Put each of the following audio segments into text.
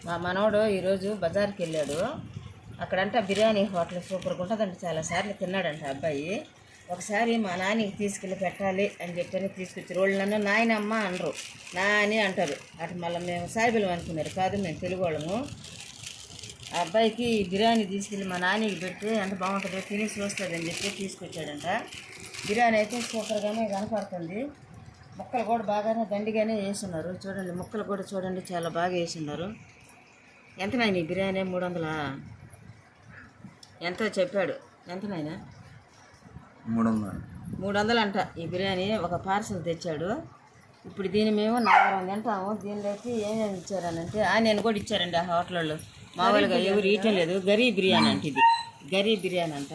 మా మనవడు ఈరోజు బజార్కి వెళ్ళాడు. అక్కడంట బిర్యానీ హోటల్ సూపర్గా ఉంటుందంట. చాలాసార్లు తిన్నాడంట అబ్బాయి. ఒకసారి మా నాన్నకి తీసుకెళ్ళి పెట్టాలి అని చెప్పని తీసుకొచ్చి రోళ్ళు నన్ను నాయనమ్మ అనరు, నాని అంటారు. అటు మళ్ళీ మేము సాయిబులం అనుకున్నారు, కాదు మేము తెలుగు వాళ్ళము. ఆ అబ్బాయికి బిర్యానీ తీసుకెళ్ళి మా నాన్నకి పెడితే ఎంత బాగుంటుందో తినేసి వస్తుంది అని చెప్పి తీసుకొచ్చాడంట. బిర్యానీ అయితే సూపర్గానే కనపడుతుంది. ముక్కలు కూడా బాగానే దండిగానే వేసున్నారు. చూడండి, ముక్కలు కూడా చూడండి చాలా బాగా వేసున్నారు. ఎంత నాయన బిర్యానీ? 300 ఎంతో చెప్పాడు. ఎంత నాయన? 300 అంట ఈ బిర్యానీ. ఒక పార్సల్ తెచ్చాడు. ఇప్పుడు దీన్ని మేము 400 తింటాము. దీనిలోకి ఏమేమి ఇచ్చారనంటే నేను కూడా ఇచ్చారండి ఆ హోటల్లో. మామూలుగా ఎవరు ఇయటం లేదు. గరీబ్ బిర్యానీ అంటే ఇది గరీబ్ బిర్యానీ అంట.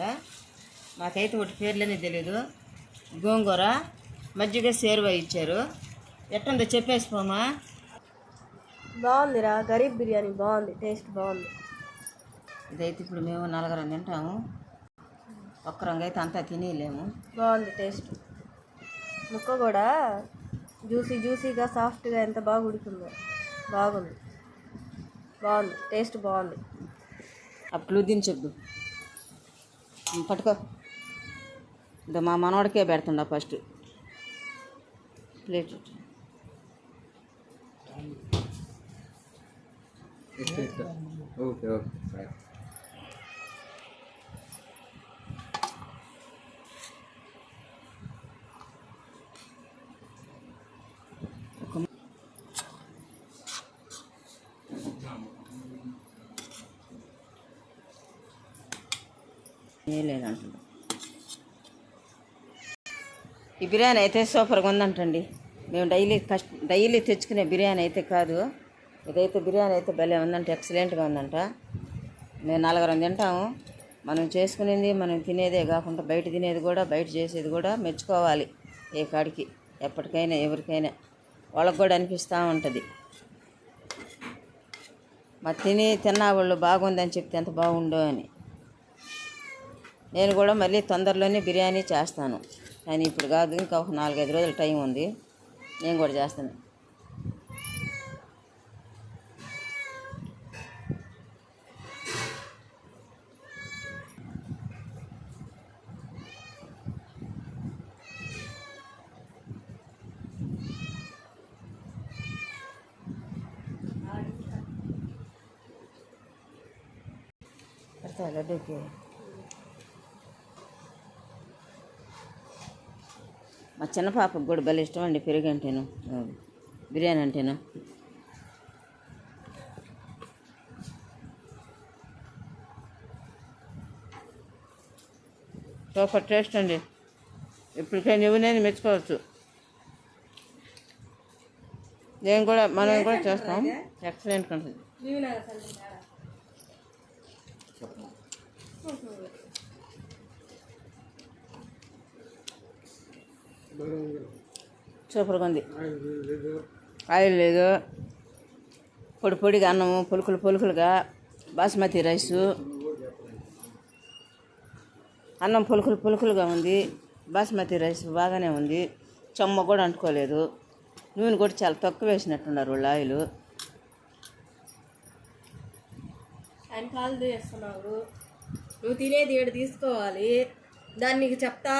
మాకైతే ఒకటి పేర్లేనే తెలీదు. గోంగూర, మజ్జిగ, సేరువా ఇచ్చారు. ఎట్టుందో చెప్పేసిపోమా. బాగుందిరా, గరీబ్ బిర్యానీ బాగుంది, టేస్ట్ బాగుంది. ఇదైతే ఇప్పుడు మేము 4 తింటాము. ఒక్క రంగు అయితే అంతా తినేయలేము. బాగుంది టేస్ట్. ముక్క కూడా జ్యూసీగా సాఫ్ట్గా ఎంత బాగా ఉడికిందో. బాగుంది, టేస్ట్ బాగుంది. అప్పుడు దీన్ని చెప్పు పట్టుకో. ఇదో మా మనవాడికే పెడుతుండ ఫస్ట్ ప్లేట్. ఓకే లేదంటుండ. ఈ బిర్యానీ అయితే సూపర్గా ఉందంటండి. మేము డైలీ తెచ్చుకునే బిర్యానీ అయితే కాదు. ఇదైతే బిర్యానీ అయితే భలే ఉందంట, ఎక్సలెంట్గా ఉందంట. మేము 4 తింటాము. మనం చేసుకునేది మనం తినేదే కాకుండా బయట తినేది కూడా, బయట చేసేది కూడా మెచ్చుకోవాలి. ఏ కాడికి ఎప్పటికైనా ఎవరికైనా వాళ్ళకు కూడా అనిపిస్తూ ఉంటుంది. మా తిన్నా వాళ్ళు బాగుందని చెప్తే ఎంత బాగుండో అని. నేను కూడా మళ్ళీ తొందరలోనే బిర్యానీ చేస్తాను. కానీ ఇప్పుడు కాదు, ఇంకా ఒక 4-5 రోజులు టైం ఉంది. నేను కూడా చేస్తాను. లడ్డూకి మా చిన్న పాపకు కూడా భలే ఇష్టం అండి పెరుగు అంటేను, బిర్యానీ అంటేను. సూపర్ టేస్ట్ అండి. ఇప్పటికైనా ఎవరైనా మెచ్చుకోవచ్చు. మనం కూడా చేస్తాం. ఎక్సలెంట్గా ఉంటుంది. సూపర్గా ఉంది. ఆయిల్ లేదు, పొడిగా అన్నము, పులుకులుగా బాస్మతి రైసు. అన్నం పులుకులుగా ఉంది. బాస్మతి రైస్ బాగానే ఉంది. చెమ్మ కూడా అంటుకోలేదు. నూనె కూడా చాలా తక్కువ వేసినట్టున్నారు వాళ్ళు ఆయిల్. ఆయన కాలు చేస్తున్నావు, నువ్వు తినేది ఏడు తీసుకోవాలి. దాన్ని నీకు చెప్తా